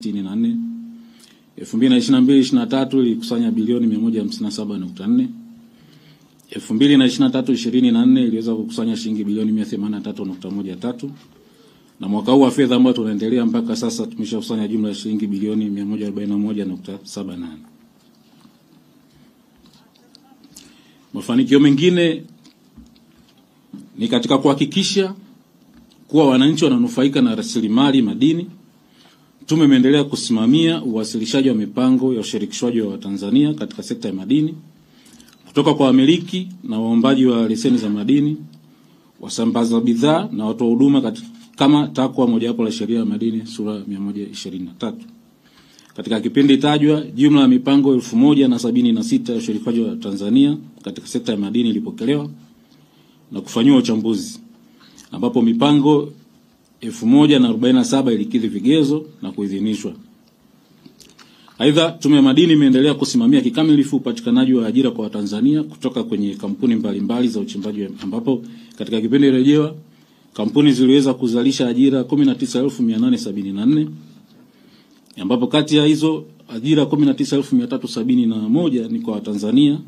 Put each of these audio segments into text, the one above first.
64. 2022-2023 ilikusanya bilioni 157.4. 2023-2024 iliweza kukusanya shilingi bilioni 183.13. Na mwaka huu wa fedha ambao tunaendelea mpaka sasa tumeshakusanya jumla ya shilingi bilioni 141.78. Mafanikio mengine ni katika kuhakikisha kuwa wananchi wananufaika na rasilimali madini. Tume imeendelea kusimamia uwasilishaji wa mipango ya ushirikishwaji wa Tanzania katika sekta ya madini kutoka kwa wamiliki na waombaji wa leseni za madini, wasambaza bidhaa na watoa huduma kama takwa mojawapo la sheria ya madini sura 123. Katika kipindi tajwa, jumla ya mipango 1076 ya ushirikishwaji wa Tanzania katika sekta ya madini ilipokelewa na kufanyiwa uchambuzi, ambapo mipango 1047 ilikidhi vigezo na kuidhinishwa. Aidha, Tume ya Madini imeendelea kusimamia kikamilifu upatikanaji wa ajira kwa Watanzania kutoka kwenye kampuni mbalimbali za uchimbaji, ambapo katika kipindi rejewa kampuni ziliweza kuzalisha ajira 19874, ambapo kati ya hizo ajira 19371 ni kwa Watanzania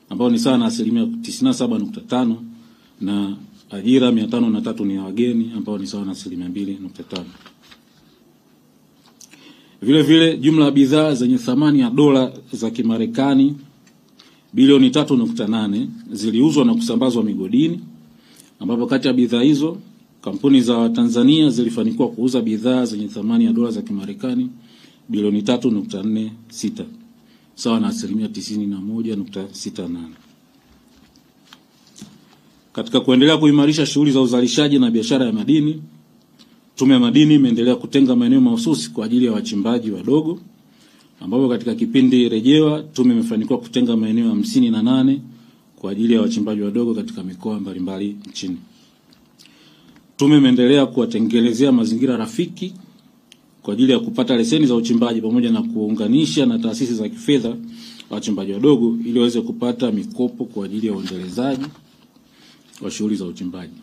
ambao ni sawa na 97.5, na ajira 503 ni ya wageni ambao ni sawa na 2.5. Vile vile jumla ya bidhaa zenye thamani ya dola za Kimarekani bilioni 3.8 ziliuzwa na kusambazwa migodini, ambapo kati ya bidhaa hizo kampuni za Tanzania zilifanikiwa kuuza bidhaa zenye thamani ya dola za Kimarekani bilioni 3.46 sawa na 91.68. Katika kuendelea kuimarisha shughuli za uzalishaji na biashara ya madini, Tume ya Madini imeendelea kutenga maeneo mahususi kwa ajili ya wachimbaji wadogo, ambapo katika kipindi rejewa tume imefanikiwa kutenga maeneo 58 kwa ajili ya wachimbaji wadogo katika mikoa mbalimbali nchini. Tume imeendelea kuwatengenezea mazingira rafiki kwa ajili ya kupata leseni za uchimbaji pamoja na kuunganisha na taasisi za kifedha wachimbaji wadogo ili waweze kupata mikopo kwa ajili ya uendelezaji wa shughuli za uchimbaji.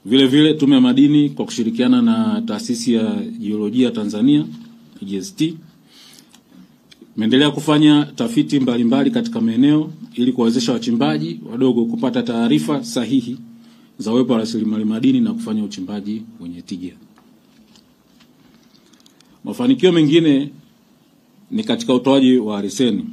Vile vile Tume ya Madini kwa kushirikiana na Taasisi ya Jiolojia Tanzania GST imeendelea kufanya tafiti mbalimbali katika maeneo ili kuwawezesha wachimbaji wadogo kupata taarifa sahihi za uwepo wa rasilimali madini na kufanya uchimbaji wenye tija. Mafanikio mengine ni katika utoaji wa leseni.